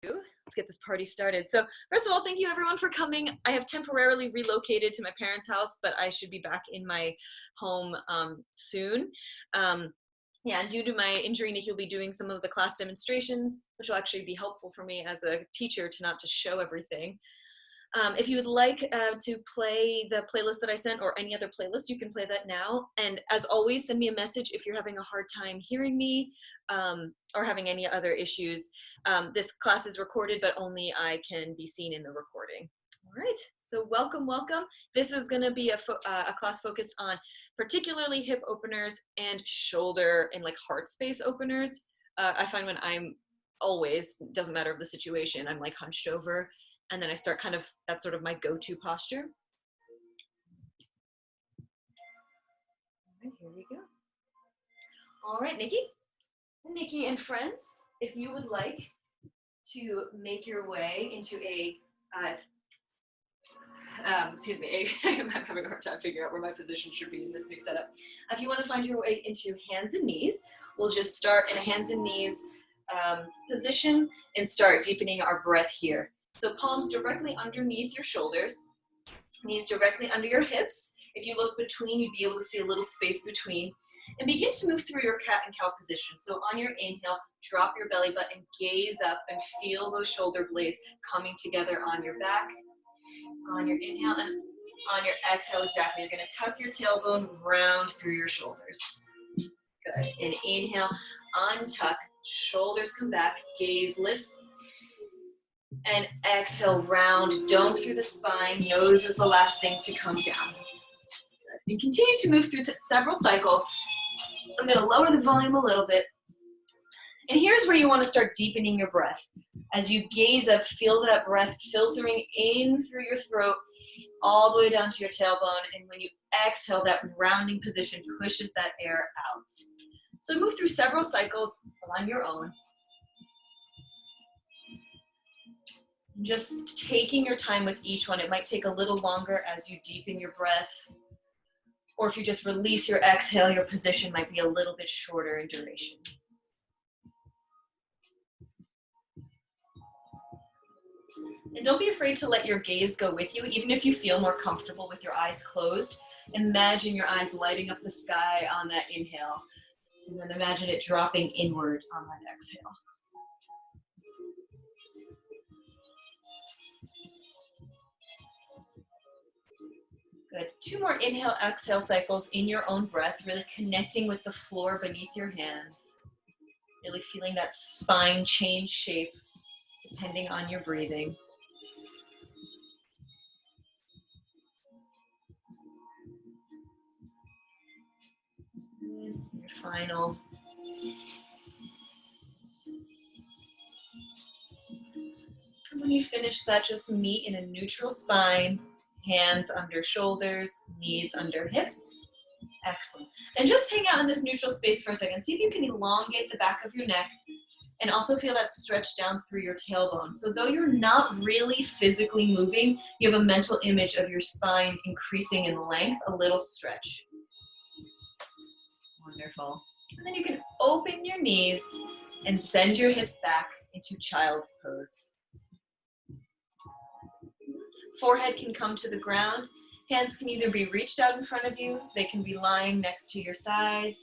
Let's get this party started. So first of all, thank you everyone for coming. I have temporarily relocated to my parents' house, but I should be back in my home soon. Yeah, and due to my injury, Nikki will be doing some of the class demonstrations, which will actually be helpful for me as a teacher to not just show everything. If you would like to play the playlist that I sent or any other playlist, you can play that now. And as always, send me a message if you're having a hard time hearing me or having any other issues. This class is recorded, but only I can be seen in the recording. All right, so welcome, welcome. This is gonna be a class focused on particularly hip openers and shoulder and like heart space openers. I find when I'm always, doesn't matter of the situation, I'm like hunched over. And then I start kind of, that's sort of my go-to posture. All right, here we go. All right, Nikki and friends, if you would like to make your way into a, excuse me, I'm having a hard time figuring out where my position should be in this new setup. If you want to find your way into hands and knees, we'll just start in a hands and knees position and start deepening our breath here. So palms directly underneath your shoulders, knees directly under your hips. If you look between, you'd be able to see a little space between. And begin to move through your cat and cow position. So on your inhale, drop your belly button, gaze up, and feel those shoulder blades coming together on your back. On your inhale and on your exhale, exactly. You're gonna tuck your tailbone round through your shoulders. Good. And inhale, untuck, shoulders come back, gaze lifts. And exhale, round, dome through the spine, nose is the last thing to come down. Good. And continue to move through several cycles. I'm gonna lower the volume a little bit. And here's where you wanna start deepening your breath. As you gaze up, feel that breath filtering in through your throat, all the way down to your tailbone. And when you exhale, that rounding position pushes that air out. So move through several cycles on your own. Just taking your time with each one. It might take a little longer as you deepen your breath. Or if you just release your exhale, your position might be a little bit shorter in duration. And don't be afraid to let your gaze go with you, even if you feel more comfortable with your eyes closed. Imagine your eyes lighting up the sky on that inhale. And then imagine it dropping inward on that exhale. Good. 2 more inhale, exhale cycles in your own breath, really connecting with the floor beneath your hands. Really feeling that spine change shape depending on your breathing. Your final. And when you finish that, just meet in a neutral spine. Hands under shoulders, knees under hips. Excellent. And just hang out in this neutral space for a second. See if you can elongate the back of your neck and also feel that stretch down through your tailbone. So though you're not really physically moving, you have a mental image of your spine increasing in length, a little stretch. Wonderful. And then you can open your knees and send your hips back into child's pose. Forehead can come to the ground. Hands can either be reached out in front of you, they can be lying next to your sides.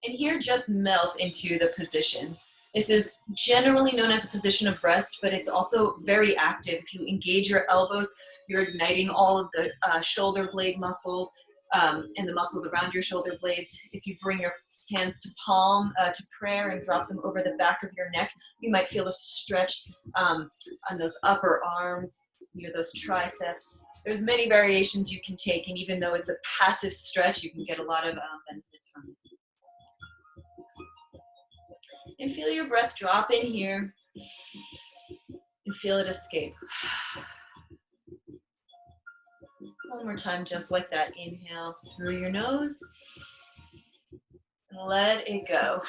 And here, just melt into the position. This is generally known as a position of rest, but it's also very active. If you engage your elbows, you're igniting all of the shoulder blade muscles and the muscles around your shoulder blades. If you bring your hands to palm, to prayer, and drop them over the back of your neck, you might feel a stretch on those upper arms, near those triceps. There's many variations you can take, and even though it's a passive stretch, you can get a lot of benefits from it. And feel your breath drop in here, and feel it escape. One more time, just like that. Inhale through your nose, and let it go.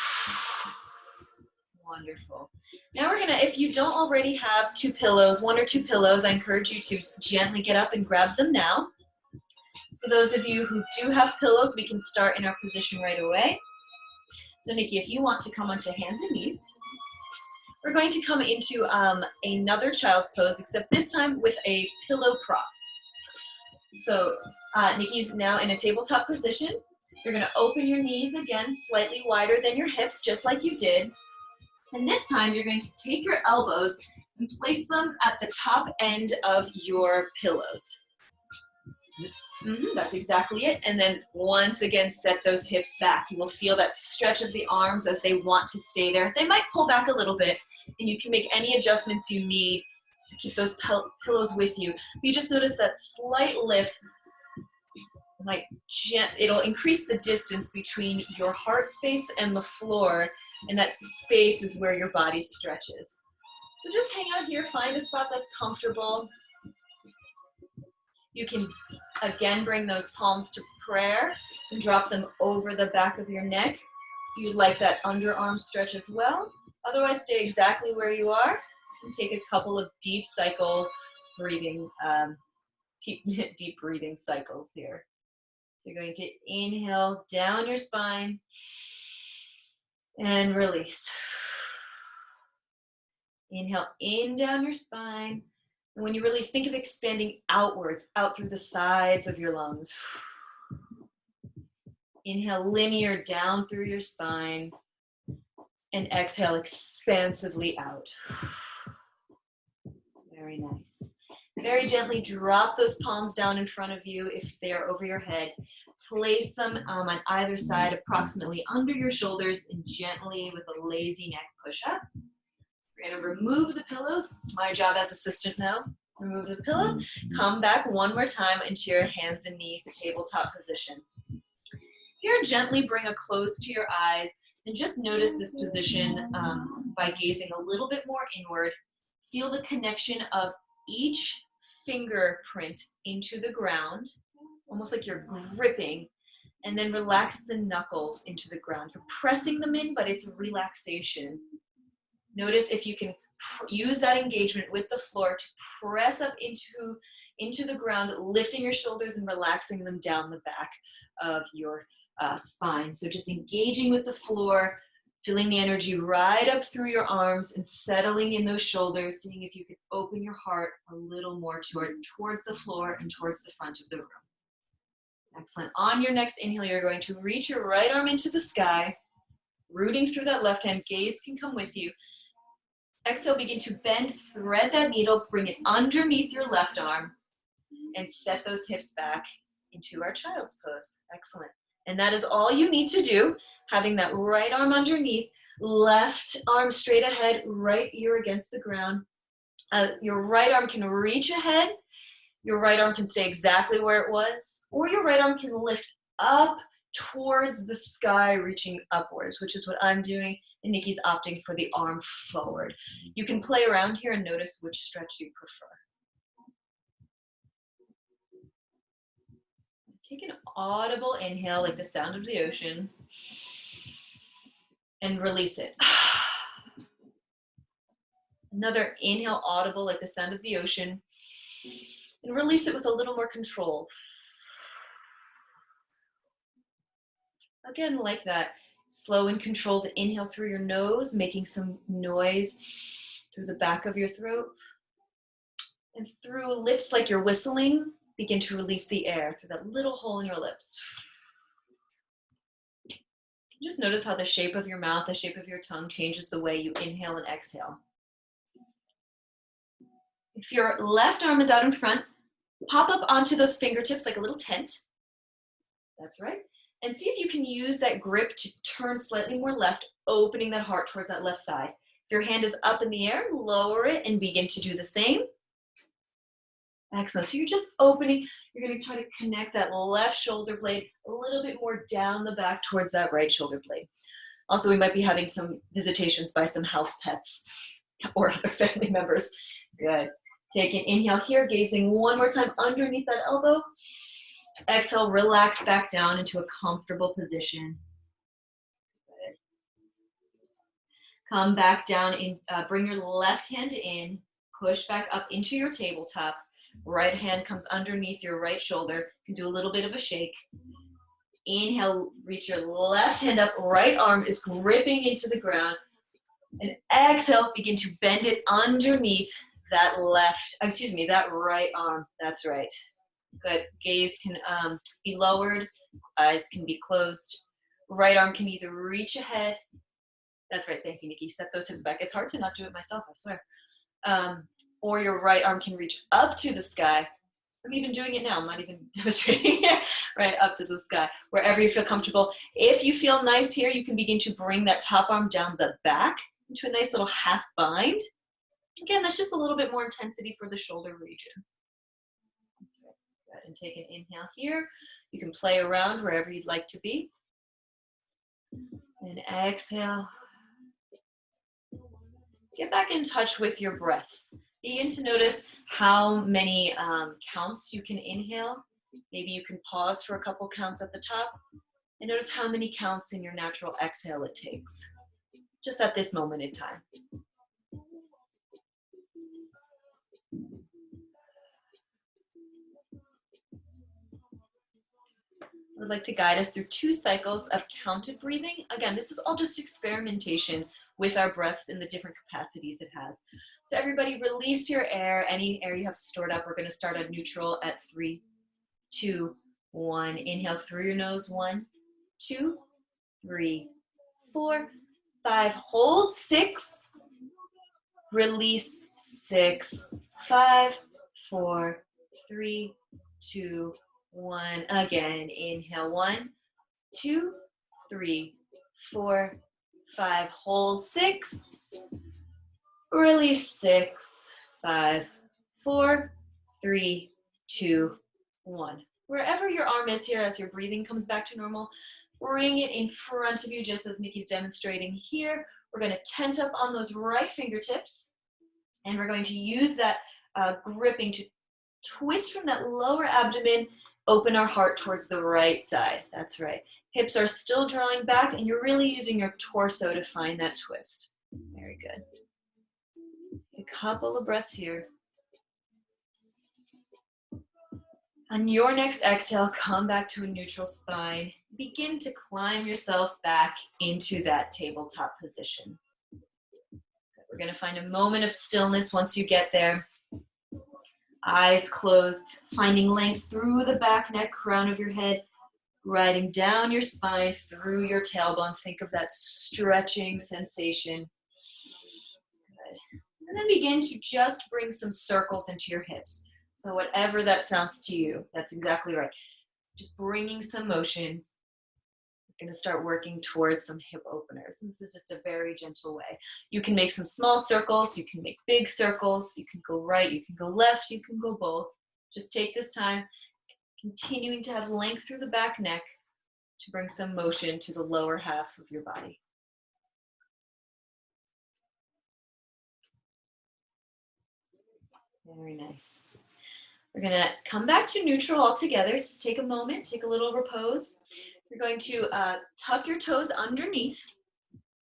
Wonderful. Now we're gonna, if you don't already have 2 pillows, 1 or 2 pillows, I encourage you to gently get up and grab them now. For those of you who do have pillows, we can start in our position right away. So Nikki, if you want to come onto hands and knees, We're going to come into another child's pose, except this time with a pillow prop. So Nikki's now in a tabletop position. You're going to open your knees again, slightly wider than your hips, just like you did. And this time you're going to take your elbows and place them at the top end of your pillows. That's exactly it. And then once again, set those hips back. You will feel that stretch of the arms as they want to stay there. They might pull back a little bit, and you can make any adjustments you need to keep those pillows with you. You just notice that slight lift, like it'll increase the distance between your heart space and the floor, and that space is where your body stretches. So just hang out here, find a spot that's comfortable. You can, again, bring those palms to prayer and drop them over the back of your neck. If you'd like that underarm stretch as well. Otherwise, stay exactly where you are and take a couple of deep cycle breathing, deep breathing cycles here. So you're going to inhale down your spine and release. Inhale in down your spine. And when you release, think of expanding outwards, out through the sides of your lungs. Inhale linear down through your spine. And exhale expansively out. Very nice. Very gently drop those palms down in front of you if they are over your head. Place them on either side, approximately under your shoulders, and gently with a lazy neck push-up. We're going to remove the pillows. It's my job as assistant now. Remove the pillows. Come back one more time into your hands and knees tabletop position. Here, gently bring a close to your eyes and just notice this position by gazing a little bit more inward. Feel the connection of each fingerprint into the ground, almost like you're gripping, and then relax the knuckles into the ground. You're pressing them in, but it's a relaxation. Notice if you can use that engagement with the floor to press up into the ground, lifting your shoulders and relaxing them down the back of your spine. So just engaging with the floor, feeling the energy right up through your arms and settling in those shoulders, seeing if you can open your heart a little more towards the floor and towards the front of the room. Excellent. On your next inhale, you're going to reach your right arm into the sky, rooting through that left hand. Gaze can come with you. Exhale, begin to bend, thread that needle, bring it underneath your left arm, and set those hips back into our child's pose. Excellent. And that is all you need to do, having that right arm underneath, left arm straight ahead, right ear against the ground. Your right arm can reach ahead, your right arm can stay exactly where it was, or your right arm can lift up towards the sky, reaching upwards, which is what I'm doing, and Nikki's opting for the arm forward. You can play around here and notice which stretch you prefer. Take an audible inhale, like the sound of the ocean, and release it. Another inhale, audible, like the sound of the ocean, and release it with a little more control. Again, like that, slow and controlled inhale through your nose, making some noise through the back of your throat. And through lips like you're whistling, begin to release the air through that little hole in your lips. Just notice how the shape of your mouth, the shape of your tongue changes the way you inhale and exhale. If your left arm is out in front, pop up onto those fingertips like a little tent. That's right. And see if you can use that grip to turn slightly more left, opening that heart towards that left side. If your hand is up in the air, lower it and begin to do the same. Excellent. So you're just opening. You're going to try to connect that left shoulder blade a little bit more down the back towards that right shoulder blade. Also, we might be having some visitations by some house pets or other family members. Good. Take an inhale here, gazing one more time underneath that elbow. Exhale, relax back down into a comfortable position. Good. Come back down, bring your left hand in, push back up into your tabletop. Right hand comes underneath your right shoulder. You can do a little bit of a shake. Inhale, reach your left hand up, right arm is gripping into the ground. And exhale, begin to bend it underneath that that right arm. That's right. Good. Gaze can be lowered, eyes can be closed. Right arm can either reach ahead. That's right. Thank you, Nikki. Step those hips back. It's hard to not do it myself, I swear. Or your right arm can reach up to the sky. I'm even doing it now. I'm not even demonstrating it. Right up to the sky, wherever you feel comfortable. If you feel nice here, you can begin to bring that top arm down the back into a nice little half bind. Again, that's just a little bit more intensity for the shoulder region. That's right. Go ahead and take an inhale here. You can play around wherever you'd like to be. And exhale. Get back in touch with your breaths. Begin to notice how many counts you can inhale. Maybe you can pause for a couple counts at the top and notice how many counts in your natural exhale it takes, just at this moment in time. I would like to guide us through 2 cycles of counted breathing. Again, this is all just experimentation with our breaths in the different capacities it has. So everybody release your air, any air you have stored up. We're going to start at neutral at 3, 2, 1. Inhale through your nose, 1, 2, 3, 4, 5. Hold 6. Release 6, 5, 4, 3, 2, 1. Again, inhale 1, 2, 3, 4, 5. Hold 6. Release 6, 5, 4, 3, 2, 1. Wherever your arm is here as your breathing comes back to normal, bring it in front of you just as Nikki's demonstrating here. We're going to tent up on those right fingertips, and we're going to use that gripping to twist from that lower abdomen, open our heart towards the right side. That's right. Hips are still drawing back, and you're really using your torso to find that twist. Very good. A couple of breaths here. On your next exhale, come back to a neutral spine. Begin to climb yourself back into that tabletop position. We're going to find a moment of stillness once you get there. Eyes closed, finding length through the back neck, crown of your head, riding down your spine through your tailbone. Think of that stretching sensation. Good. And then begin to just bring some circles into your hips. So whatever that sounds to you, that's exactly right. Just bringing some motion. We're going to start working towards some hip openers. And this is just a very gentle way. You can make some small circles. You can make big circles. You can go right. You can go left. You can go both. Just take this time, continuing to have length through the back neck to bring some motion to the lower half of your body. Very nice. We're going to come back to neutral altogether. Just take a moment, take a little repose. You're going to tuck your toes underneath.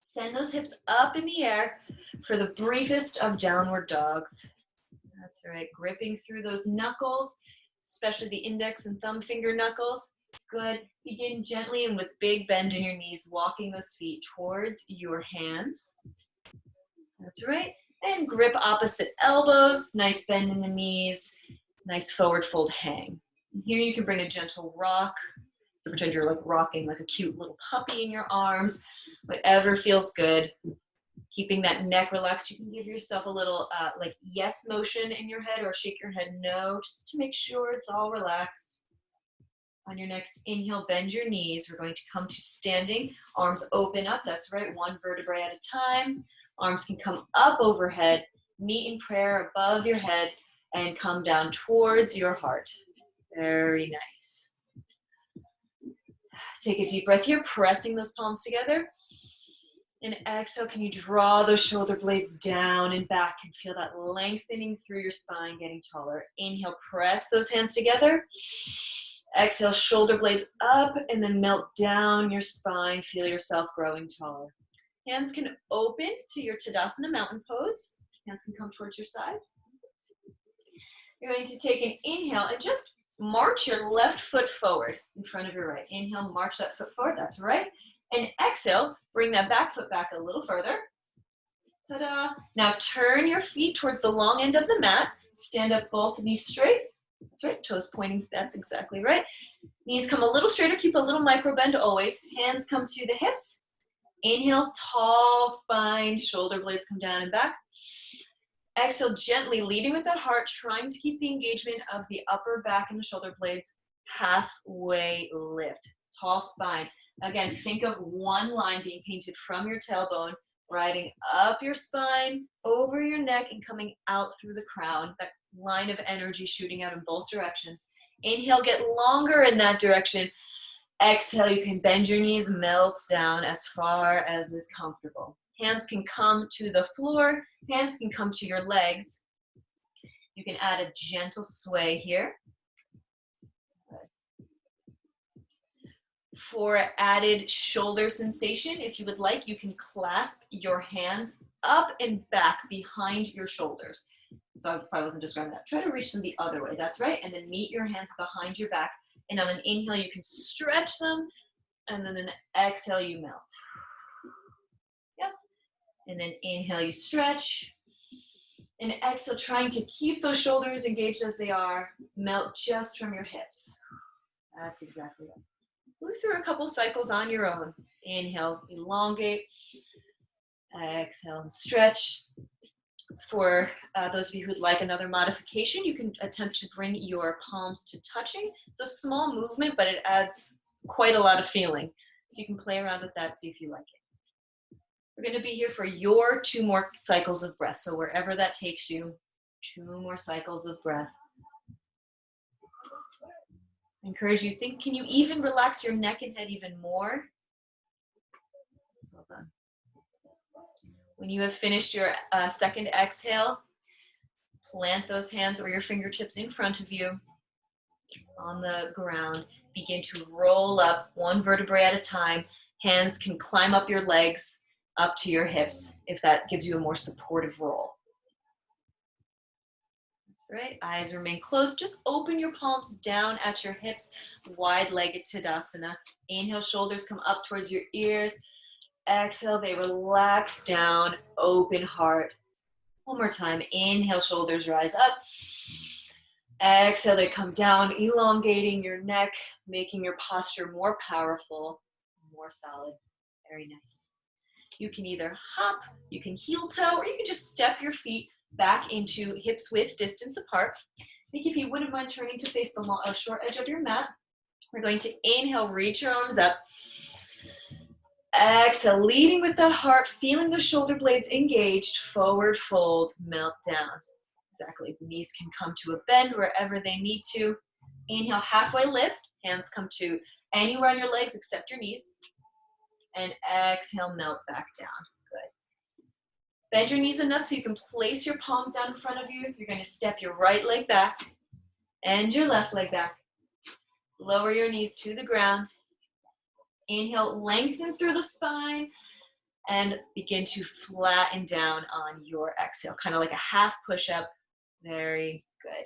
Send those hips up in the air for the briefest of downward dogs. That's right, gripping through those knuckles, especially the index and thumb finger knuckles. Good. Begin gently and with big bend in your knees, walking those feet towards your hands. That's right. And grip opposite elbows, nice bend in the knees, nice forward fold hang. And here you can bring a gentle rock. Pretend you're like rocking like a cute little puppy in your arms, whatever feels good. Keeping that neck relaxed. You can give yourself a little like yes motion in your head or shake your head no, just to make sure it's all relaxed. On your next inhale, bend your knees. We're going to come to standing, arms open up. That's right, 1 vertebrae at a time. Arms can come up overhead, meet in prayer above your head, and come down towards your heart. Very nice. Take a deep breath here, pressing those palms together. And exhale, can you draw those shoulder blades down and back and feel that lengthening through your spine, getting taller. Inhale, press those hands together. Exhale, shoulder blades up and then melt down your spine. Feel yourself growing taller. Hands can open to your Tadasana mountain pose. Hands can come towards your sides. You're going to take an inhale and just march your left foot forward in front of your right. Inhale, march that foot forward. That's right. And exhale, bring that back foot back a little further. Ta-da. Now turn your feet towards the long end of the mat. Stand up both knees straight. That's right, toes pointing, that's exactly right. Knees come a little straighter, keep a little micro bend always. Hands come to the hips. Inhale, tall spine, shoulder blades come down and back. Exhale, gently leading with that heart, trying to keep the engagement of the upper back and the shoulder blades. Halfway lift, tall spine. Again, think of one line being painted from your tailbone, riding up your spine, over your neck, and coming out through the crown. That line of energy shooting out in both directions. Inhale, get longer in that direction. Exhale, you can bend your knees, melt down as far as is comfortable. Hands can come to the floor. Hands can come to your legs. You can add a gentle sway here. For added shoulder sensation, if you would like, you can clasp your hands up and back behind your shoulders. So I probably wasn't describing that. Try to reach them the other way. That's right. And then meet your hands behind your back. And on an inhale, you can stretch them. And then an exhale, you melt. Yep. And then inhale, you stretch. And exhale, trying to keep those shoulders engaged as they are. Melt just from your hips. That's exactly right. Move through a couple cycles on your own. Inhale, elongate. Exhale, and stretch. For those of you who'd like another modification, you can attempt to bring your palms to touching. It's a small movement, but it adds quite a lot of feeling. So you can play around with that, see if you like it. We're going to be here for your 2 more cycles of breath. So wherever that takes you, 2 more cycles of breath. I encourage you, can you even relax your neck and head even more? Well done. When you have finished your second exhale, plant those hands or your fingertips in front of you on the ground. Begin to roll up 1 vertebrae at a time. Hands can climb up your legs, up to your hips, if that gives you a more supportive roll. That's right. Eyes remain closed. Just open your palms down at your hips, wide-legged Tadasana. Inhale, shoulders come up towards your ears. Exhale, they relax down, open heart. One more time. Inhale, shoulders rise up. Exhale, they come down, elongating your neck, making your posture more powerful, more solid. Very nice. You can either hop, you can heel toe, or you can just step your feet back into hips width distance apart. I think if you wouldn't mind turning to face the short edge of your mat, we're going to inhale, reach your arms up. Exhale, leading with that heart, feeling the shoulder blades engaged, forward fold, melt down. Exactly, the knees can come to a bend wherever they need to. Inhale, halfway lift, hands come to anywhere on your legs except your knees. And exhale, melt back down. Good. Bend your knees enough so you can place your palms down in front of you. You're going to step your right leg back and your left leg back. Lower your knees to the ground. Inhale, lengthen through the spine and begin to flatten down on your exhale, kind of like a half push-up. Very good.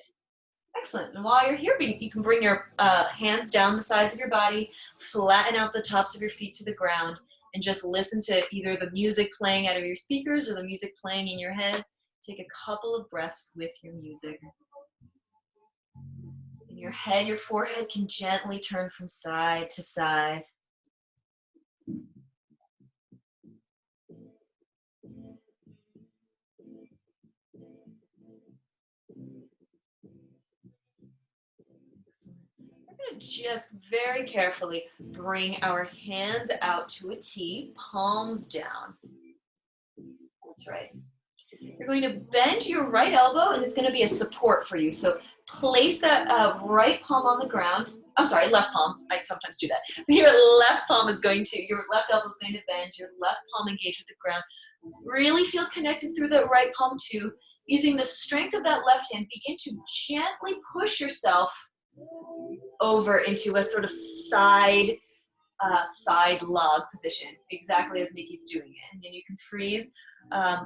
Excellent. And while you're here, you can bring your hands down the sides of your body, flatten out the tops of your feet to the ground, and just listen to either the music playing out of your speakers or the music playing in your heads. Take a couple of breaths with your music. In your head, your forehead can gently turn from side to side. Just very carefully bring our hands out to a T, palms down. That's right. You're going to bend your right elbow and it's going to be a support for you. So place that right palm on the ground. I'm sorry, left palm. I sometimes do that. Your left elbow is going to bend, your left palm engage with the ground. Really feel connected through the right palm too. Using the strength of that left hand, begin to gently push yourself over into a sort of side log position, exactly as Nikki's doing it. And then you can freeze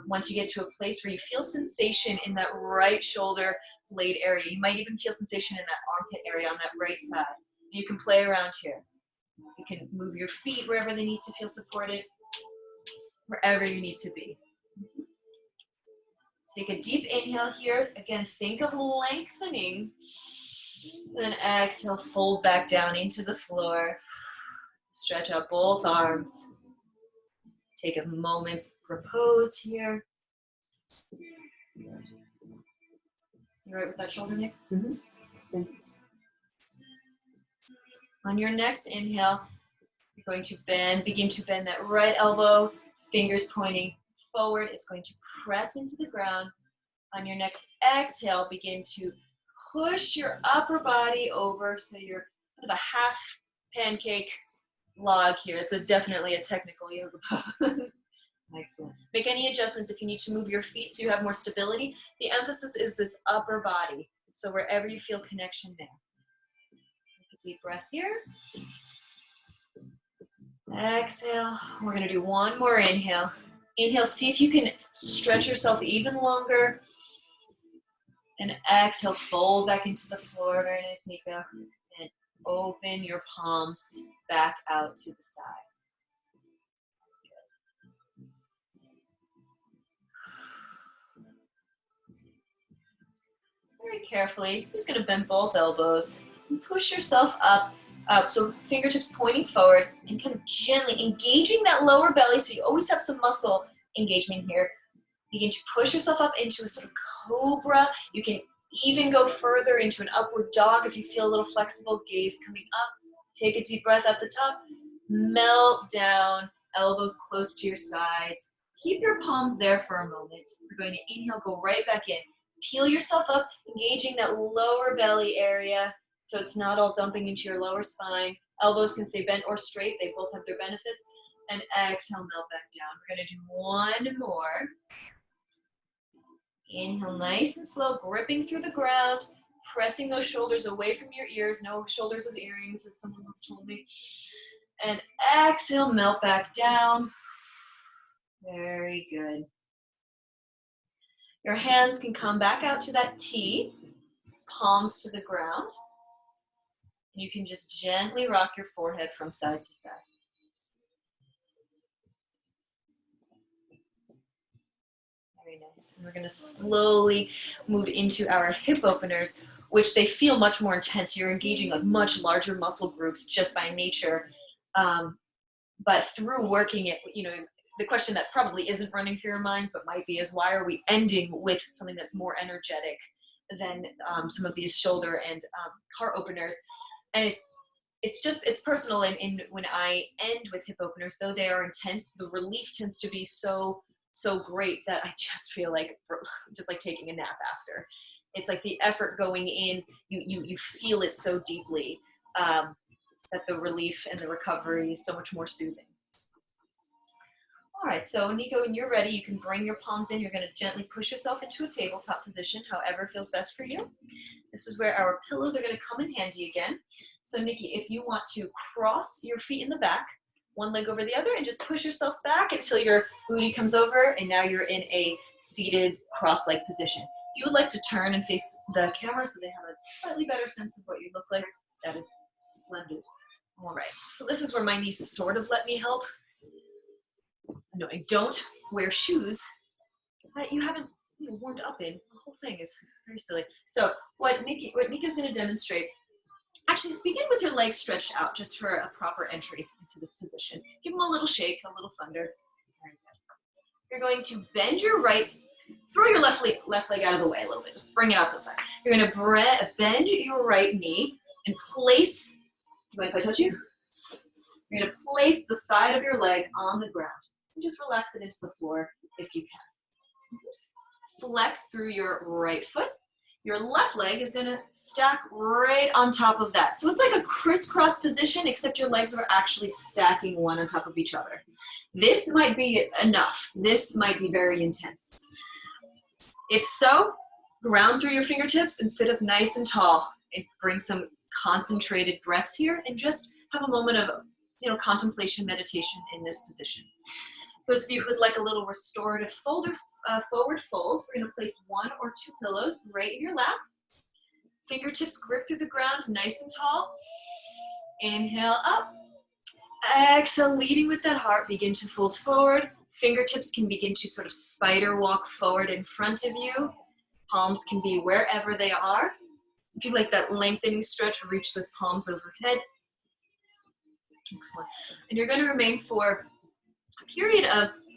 once you get to a place where you feel sensation in that right shoulder blade area. You might even feel sensation in that armpit area on that right side. You can play around here. You can move your feet wherever they need to feel supported, wherever you need to be. Take a deep inhale here. Again, think of lengthening. And then exhale, fold back down into the floor. Stretch out both arms. Take a moment's repose here. You right with that shoulder, Nick? Mm-hmm. On your next inhale, you're going to bend, begin to bend that right elbow, fingers pointing forward. It's going to press into the ground. On your next exhale, begin to push your upper body over so you're kind of a half pancake log here. It's definitely a technical yoga pose. Excellent. Make any adjustments if you need to move your feet so you have more stability. The emphasis is this upper body. So wherever you feel connection there. Take a deep breath here. Exhale. We're going to do one more inhale. Inhale, see if you can stretch yourself even longer. And exhale, fold back into the floor. Very nice, Nico. And open your palms back out to the side. Very carefully, you're just going to bend both elbows and push yourself up. So fingertips pointing forward and kind of gently engaging that lower belly so you always have some muscle engagement here. Begin to push yourself up into a sort of cobra. You can even go further into an upward dog if you feel a little flexible. Gaze coming up. Take a deep breath at the top. Melt down, elbows close to your sides. Keep your palms there for a moment. We're going to inhale, go right back in. Peel yourself up, engaging that lower belly area so it's not all dumping into your lower spine. Elbows can stay bent or straight. They both have their benefits. And exhale, melt back down. We're going to do one more. Inhale, nice and slow, gripping through the ground, pressing those shoulders away from your ears. No shoulders as earrings, as someone once told me. And exhale, melt back down. Very good. Your hands can come back out to that T, palms to the ground. And you can just gently rock your forehead from side to side. Very nice. And we're going to slowly move into our hip openers, which they feel much more intense. You're engaging like much larger muscle groups just by nature. But through working it, you know, the question that probably isn't running through your minds, but might be, is why are we ending with something that's more energetic than some of these shoulder and heart openers? And it's personal. And when I end with hip openers, though they are intense, the relief tends to be so great that I just feel like just like taking a nap after. It's like the effort going in, you feel it so deeply that the relief and the recovery is so much more soothing. All right, so Nico, when you're ready, you can bring your palms in. You're going to gently push yourself into a tabletop position, however feels best for you. This is where our pillows are going to come in handy again. So Nikki, if you want to cross your feet in the back, one leg over the other, and just push yourself back until your booty comes over, and now you're in a seated cross-leg position. If you would like to turn and face the camera so they have a slightly better sense of what you look like, that is splendid. All right, so this is where my knees sort of let me help. No, I don't wear shoes that you haven't warmed up in. The whole thing is very silly. So what Nika's going to demonstrate, actually begin with your legs stretched out just for a proper entry into this position. Give them a little shake, a little thunder. Very good. You're going to bend your right, throw your left leg out of the way a little bit. Just bring it out to the side. You're going to bend your right knee and place, do you mind if I touch you? You're going to place the side of your leg on the ground. Just relax it into the floor if you can. Flex through your right foot. Your left leg is going to stack right on top of that. So it's like a crisscross position, except your legs are actually stacking one on top of each other. This might be enough. This might be very intense. If so, ground through your fingertips and sit up nice and tall and bring some concentrated breaths here and just have a moment of contemplation, meditation in this position. Those of you who would like a little restorative forward fold, we're going to place one or two pillows right in your lap. Fingertips grip through the ground, nice and tall. Inhale up. Exhale, leading with that heart, begin to fold forward. Fingertips can begin to sort of spider walk forward in front of you. Palms can be wherever they are. If you like that lengthening stretch, reach those palms overhead. Excellent. And you're going to remain for a period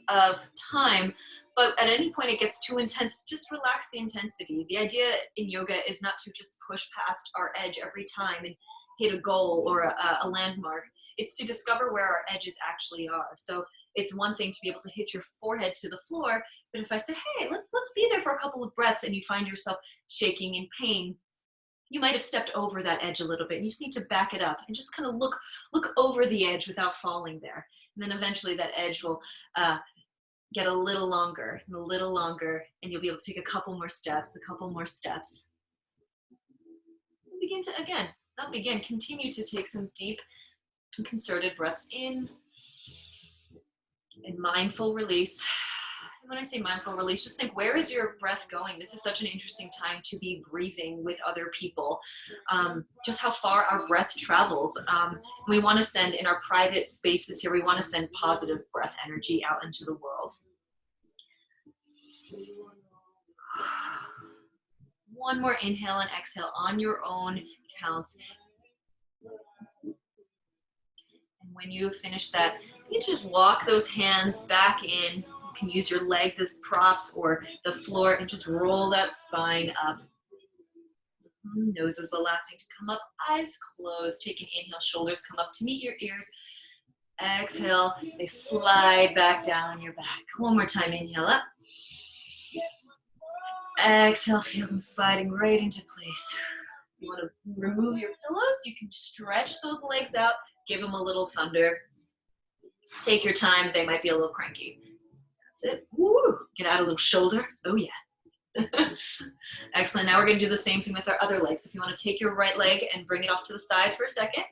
of time, but at any point it gets too intense, just relax the intensity. The idea in yoga is not to just push past our edge every time and hit a goal or a landmark. It's to discover where our edges actually are. So it's one thing to be able to hit your forehead to the floor, but if I say, hey, let's be there for a couple of breaths, and you find yourself shaking in pain, you might have stepped over that edge a little bit, and you just need to back it up and just kind of look over the edge without falling there. And then eventually that edge will get a little longer and a little longer, and you'll be able to take a couple more steps. And continue to take some deep and concerted breaths in and mindful release. And when I say mindful release, just think, where is your breath going? This is such an interesting time to be breathing with other people. Just how far our breath travels. We want to send, in our private spaces here, we want to send positive breath energy out into the world. One more inhale and exhale on your own counts. And when you finish that, you can just walk those hands back in. You can use your legs as props or the floor and just roll that spine up. Nose is the last thing to come up. Eyes closed. Take an inhale. Shoulders come up to meet your ears. Exhale. They slide back down your back. One more time. Inhale up. Exhale. Feel them sliding right into place. You want to remove your pillows. You can stretch those legs out. Give them a little thunder. Take your time. They might be a little cranky. That's it. Woo! Get out a little shoulder. Oh, yeah. Excellent. Now we're going to do the same thing with our other legs. If you want to take your right leg and bring it off to the side for a second.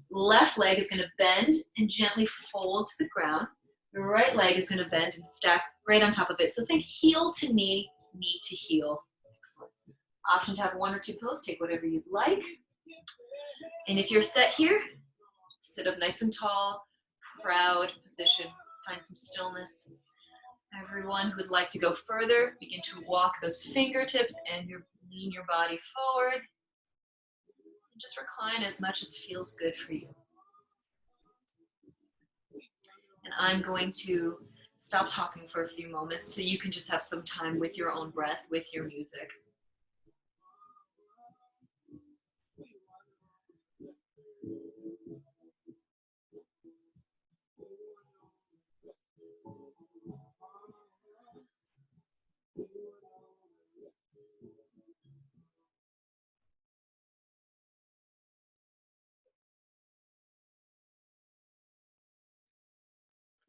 Left leg is going to bend and gently fold to the ground. The right leg is going to bend and stack right on top of it. So think heel to knee, knee to heel. Excellent. Option to have one or two pillows. Take whatever you'd like. And if you're set here, sit up nice and tall, proud position. Find some stillness. Everyone who would like to go further, begin to walk those fingertips and lean your body forward. And just recline as much as feels good for you. And I'm going to stop talking for a few moments so you can just have some time with your own breath, with your music.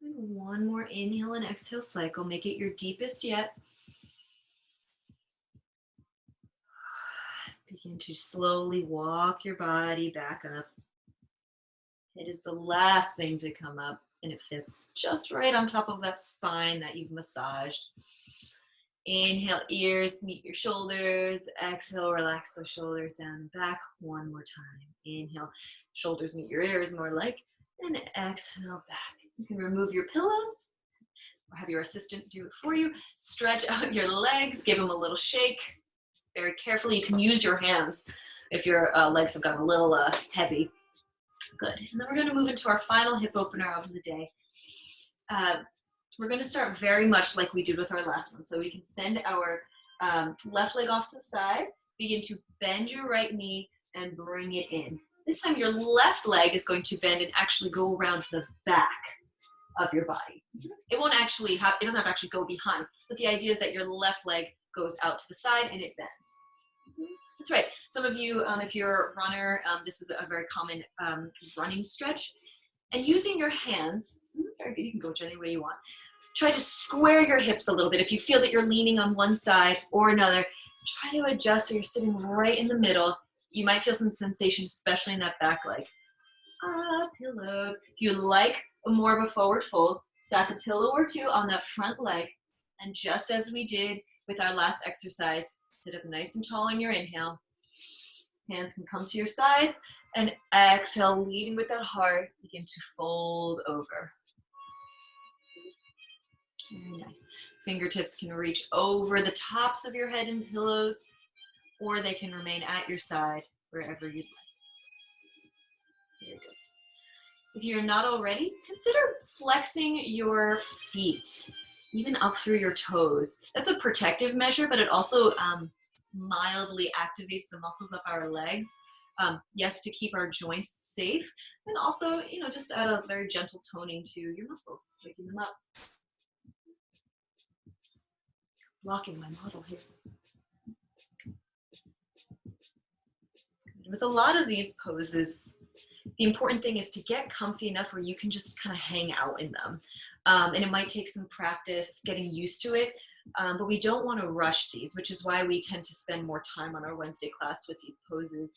One more inhale and exhale cycle. Make it your deepest yet. Begin to slowly walk your body back up. It is the last thing to come up, and it fits just right on top of that spine that you've massaged. Inhale, ears meet your shoulders. Exhale, relax those shoulders down and back. One more time. Inhale, shoulders meet your ears more like, and exhale back. You can remove your pillows or have your assistant do it for you. Stretch out your legs, give them a little shake. Very carefully, you can use your hands if your legs have gotten a little heavy. Good. And then we're going to move into our final hip opener of the day. We're going to start very much like we did with our last one. So we can send our left leg off to the side, begin to bend your right knee and bring it in. This time your left leg is going to bend and actually go around the back of your body. It won't actually have, it doesn't have to actually go behind, but the idea is that your left leg goes out to the side and it bends. That's right. Some of you, if you're a runner, this is a very common running stretch. And using your hands, you can go any way you want. Try to square your hips a little bit. If you feel that you're leaning on one side or another, try to adjust so you're sitting right in the middle. You might feel some sensation, especially in that back leg. Pillows. If you like more of a forward fold, stack a pillow or two on that front leg. And just as we did with our last exercise, sit up nice and tall on your inhale. Hands can come to your sides, and exhale, leading with that heart, begin to fold over. Very nice. Fingertips can reach over the tops of your head and pillows, or they can remain at your side wherever you'd like. Very good. If you're not already, consider flexing your feet, even up through your toes. That's a protective measure, but it also mildly activates the muscles up our legs. Yes, to keep our joints safe, and also, just add a very gentle toning to your muscles, waking them up. Blocking my model here. With a lot of these poses, the important thing is to get comfy enough where you can just kind of hang out in them. And it might take some practice getting used to it, but we don't want to rush these, which is why we tend to spend more time on our Wednesday class with these poses.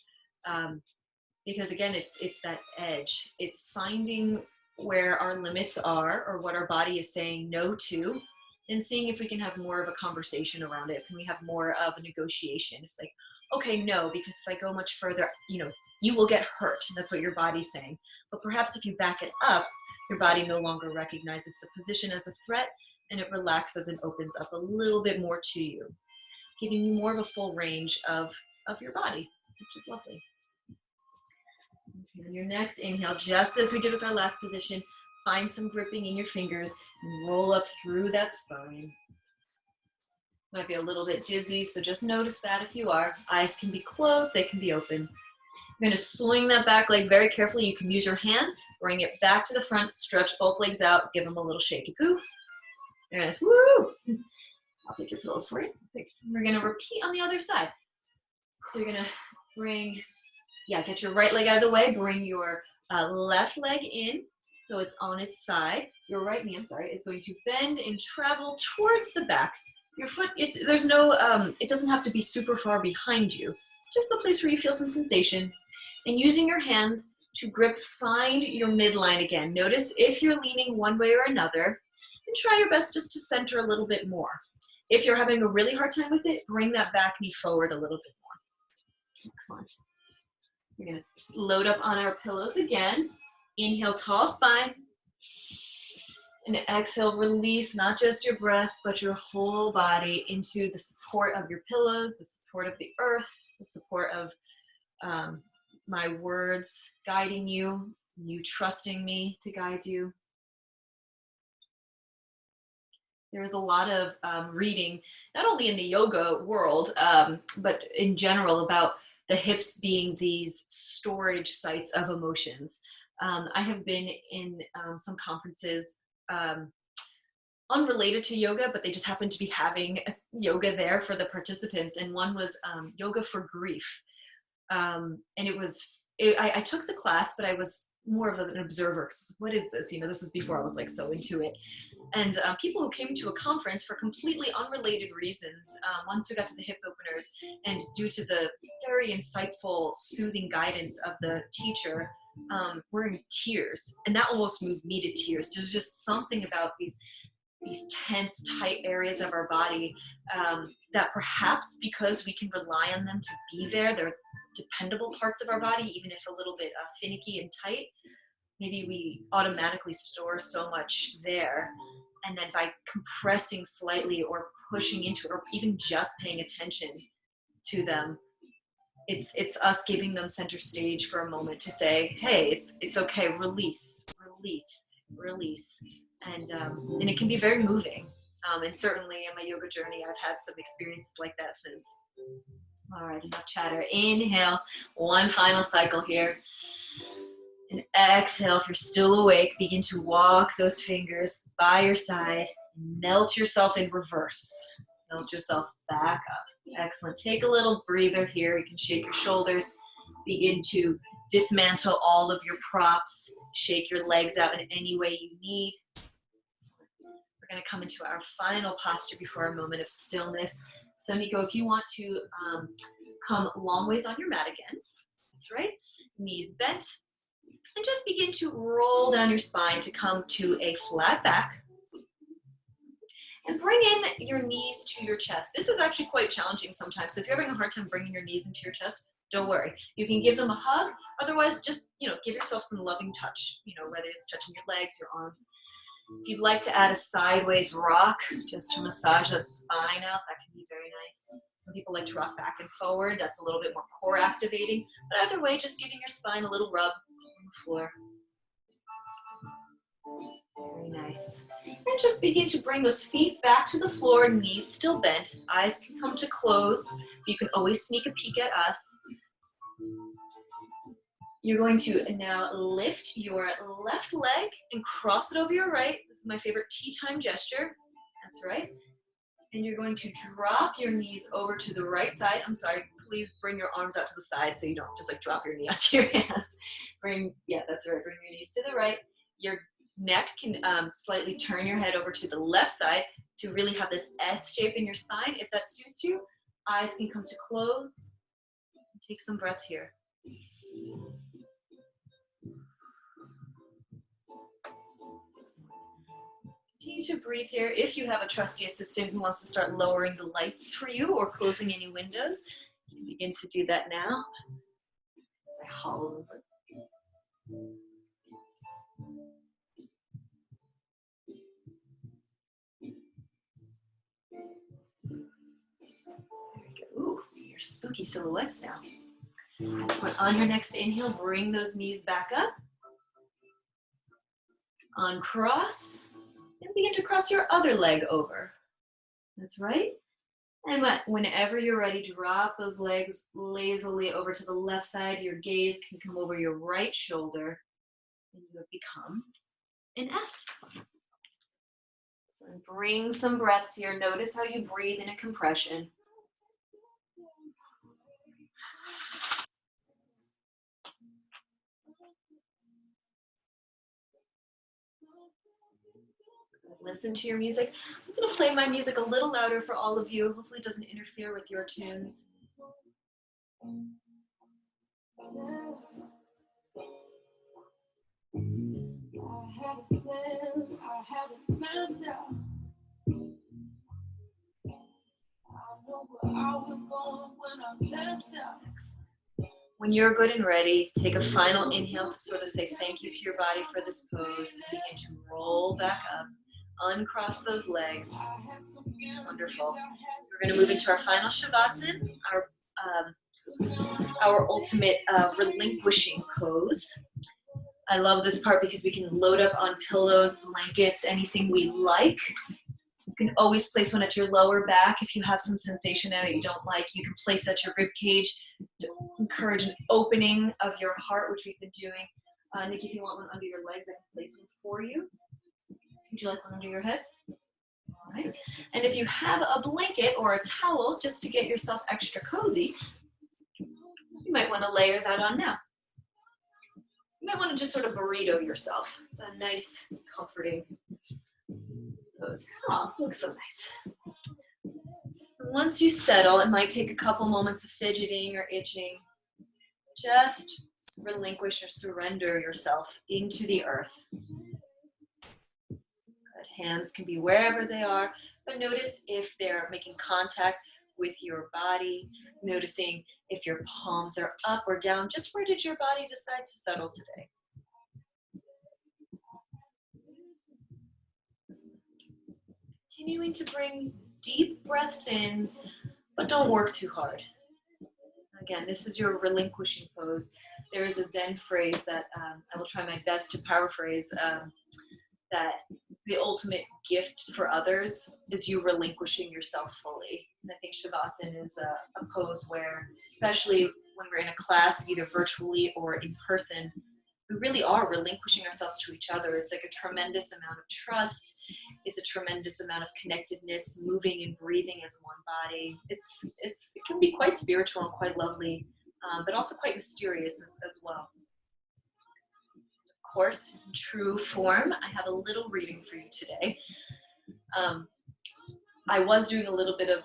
Because again, it's that edge. It's finding where our limits are or what our body is saying no to, and seeing if we can have more of a conversation around it. Can we have more of a negotiation? It's like, okay, no, because if I go much further, you will get hurt. That's what your body's saying. But perhaps if you back it up, your body no longer recognizes the position as a threat, and it relaxes and opens up a little bit more to you, giving you more of a full range of your body, which is lovely. Okay, on your next inhale, just as we did with our last position, find some gripping in your fingers and roll up through that spine. Might be a little bit dizzy, so just notice that if you are. Eyes can be closed, they can be open. You're going to swing that back leg very carefully. You can use your hand, bring it back to the front, stretch both legs out, give them a little shaky poo. Very nice. Woo! I'll take your pillows for you. We're going to repeat on the other side. So you're going to get your right leg out of the way. Bring your left leg in so it's on its side. Your right knee, is going to bend and travel towards the back. Your foot, it doesn't have to be super far behind you. Just a place where you feel some sensation. And using your hands to grip, find your midline again. Notice if you're leaning one way or another, and try your best just to center a little bit more. If you're having a really hard time with it, bring that back knee forward a little bit more. Excellent. We're going to load up on our pillows again. Inhale, tall spine. And exhale, release not just your breath, but your whole body into the support of your pillows, the support of the earth, the support of my words guiding you, you trusting me to guide you. There was a lot of reading, not only in the yoga world, but in general about the hips being these storage sites of emotions. I have been in some conferences unrelated to yoga, but they just happened to be having yoga there for the participants. And one was yoga for grief. And I took the class, but I was more of an observer. What is this? This was before I was like so into it. And people who came to a conference for completely unrelated reasons, once we got to the hip openers, and due to the very insightful, soothing guidance of the teacher, were in tears. And that almost moved me to tears. There's just something about these tense, tight areas of our body that perhaps because we can rely on them to be there, they're dependable parts of our body, even if a little bit finicky and tight, maybe we automatically store so much there. And then by compressing slightly or pushing into it, or even just paying attention to them, it's us giving them center stage for a moment to say, hey, it's okay, release. And it can be very moving. And certainly in my yoga journey, I've had some experiences like that since. All right, enough chatter. Inhale, one final cycle here. And exhale, if you're still awake, begin to walk those fingers by your side. Melt yourself in reverse. Melt yourself back up. Excellent. Take a little breather here. You can shake your shoulders. Begin to dismantle all of your props. Shake your legs out in any way you need. We're going to come into our final posture before our moment of stillness. So Miko, if you want to come long ways on your mat again. That's right. Knees bent. And just begin to roll down your spine to come to a flat back. And bring in your knees to your chest. This is actually quite challenging sometimes. So if you're having a hard time bringing your knees into your chest, don't worry. You can give them a hug. Otherwise, just, give yourself some loving touch, whether it's touching your legs, your arms. If you'd like to add a sideways rock, just to massage that spine out, that can be very nice. Some people like to rock back and forward. That's a little bit more core activating. But either way, just giving your spine a little rub on the floor. Very nice. And just begin to bring those feet back to the floor, knees still bent. Eyes can come to close. You can always sneak a peek at us. You're going to now lift your left leg and cross it over your right. This is my favorite tea time gesture. That's right. And you're going to drop your knees over to the right side. I'm sorry, please bring your arms out to the side so you don't just like drop your knee onto your hands. Yeah, that's right, bring your knees to the right. Your neck can slightly turn your head over to the left side to really have this S shape in your spine. If that suits you, eyes can come to close. Take some breaths here. Continue to breathe here. If you have a trusty assistant who wants to start lowering the lights for you or closing any windows, you can begin to do that now. As I hollow over. Ooh, your spooky silhouettes now. Excellent. On your next inhale, bring those knees back up. Uncross. And begin to cross your other leg over. That's right. And whenever you're ready, drop those legs lazily over to the left side. Your gaze can come over your right shoulder. And you have become an S. So bring some breaths here. Notice how you breathe in a compression. Listen to your music. I'm going to play my music a little louder for all of you. Hopefully it doesn't interfere with your tunes. I had a plan, I had it mapped out. I know where I was going when I left out. When you're good and ready, take a final inhale to sort of say thank you to your body for this pose. Begin to roll back up. Uncross those legs. Wonderful. We're going to move into our final Shavasana, our ultimate relinquishing pose. I love this part because we can load up on pillows, blankets, anything we like. You can always place one at your lower back if you have some sensation there that you don't like. You can place at your rib cage to encourage an opening of your heart, which we've been doing. Nikki, if you want one under your legs, I can place one for you. Would you like one under your head? All right. And if you have a blanket or a towel, just to get yourself extra cozy, you might want to layer that on now. You might want to just sort of burrito yourself. It's a nice, comforting pose. Oh, looks so nice. Once you settle, it might take a couple moments of fidgeting or itching. Just relinquish or surrender yourself into the earth. Good. Hands can be wherever they are, but notice if they're making contact with your body, noticing if your palms are up or down. Just where did your body decide to settle today? Continuing to bring deep breaths in, but don't work too hard. Again, this is your relinquishing pose. There is a Zen phrase that I will try my best to paraphrase, that the ultimate gift for others is you relinquishing yourself fully. And I think Shavasana is a pose where, especially when we're in a class, either virtually or in person, we really are relinquishing ourselves to each other. It's like a tremendous amount of trust. It's a tremendous amount of connectedness, moving and breathing as one body. It can be quite spiritual and quite lovely, but also quite mysterious as well. Of course, in true form, I have a little reading for you today. I was doing a little bit of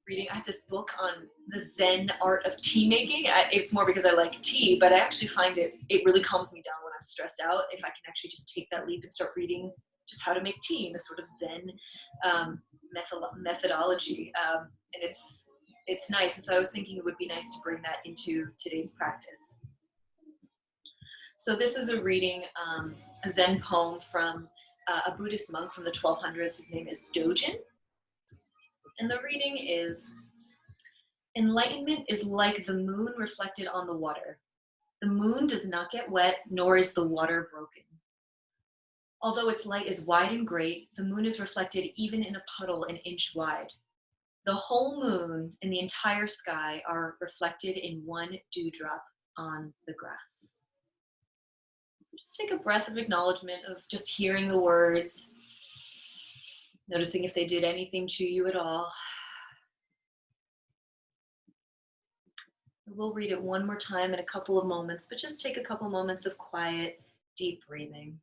reading. I have this book on the Zen art of tea making. It's more because I like tea, but I actually find it really calms me down when I'm stressed out. If I can actually just take that leap and start reading just how to make tea in a sort of Zen methodology. And it's nice. And so I was thinking it would be nice to bring that into today's practice. So this is a reading, a Zen poem from a Buddhist monk from the 1200s. His name is Dojin. And the reading is, enlightenment is like the moon reflected on the water. The moon does not get wet, nor is the water broken. Although its light is wide and great, the moon is reflected even in a puddle an inch wide. The whole moon and the entire sky are reflected in one dewdrop on the grass. So just take a breath of acknowledgement of just hearing the words, noticing if they did anything to you at all. We'll read it one more time in a couple of moments, but just take a couple moments of quiet, deep breathing.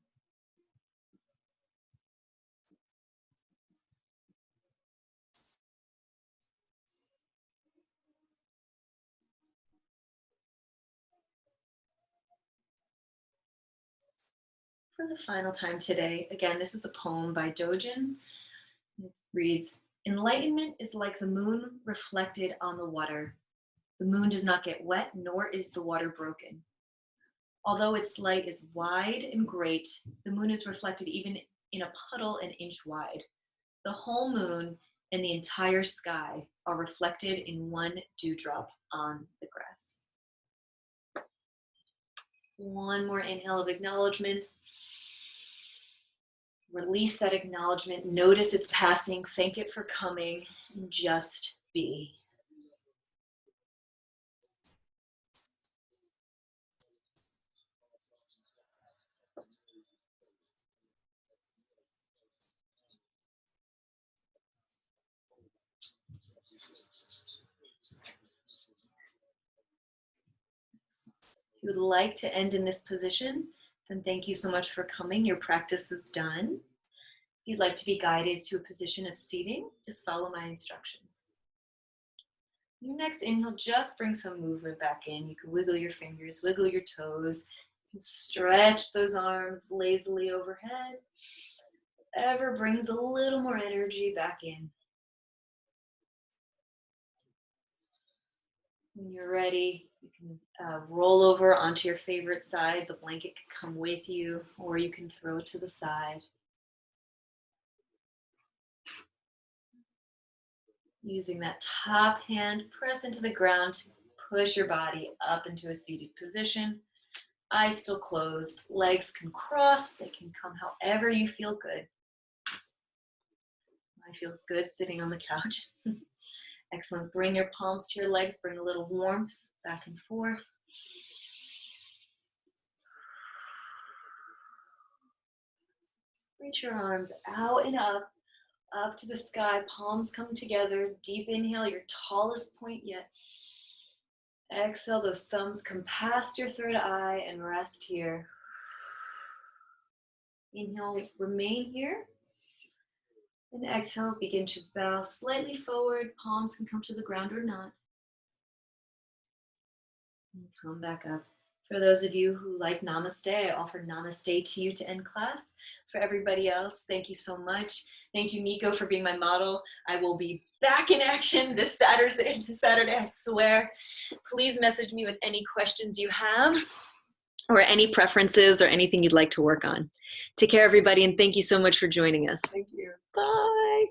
For the final time today, again, this is a poem by Dojin. It reads, enlightenment is like the moon reflected on the water. The moon does not get wet, nor is the water broken. Although its light is wide and great, the moon is reflected even in a puddle an inch wide. The whole moon and the entire sky are reflected in one dewdrop on the grass. One more inhale of acknowledgement. Release that acknowledgement. Notice it's passing. Thank it for coming. And just be. If you would like to end in this position, then thank you so much for coming. Your practice is done. If you'd like to be guided to a position of seating, just follow my instructions. Your next inhale, just bring some movement back in. You can wiggle your fingers, wiggle your toes. You can stretch those arms lazily overhead. Whatever brings a little more energy back in. When you're ready, you can roll over onto your favorite side. The blanket can come with you, or you can throw it to the side. Using that top hand, press into the ground to push your body up into a seated position. Eyes still closed, legs can cross, they can come however you feel good. Mine feels good sitting on the couch. Excellent. Bring your palms to your legs, bring a little warmth back and forth. Reach your arms out and up to the sky, palms come together. Deep inhale, your tallest point yet. Exhale, those thumbs come past your third eye and rest here. Inhale, remain here. And exhale, begin to bow slightly forward. Palms can come to the ground or not. And come back up. For those of you who like Namaste, I offer Namaste to you to end class. For everybody else, thank you so much. Thank you, Nico, for being my model. I will be back in action this Saturday, I swear. Please message me with any questions you have or any preferences or anything you'd like to work on. Take care, everybody, and thank you so much for joining us. Thank you. Bye.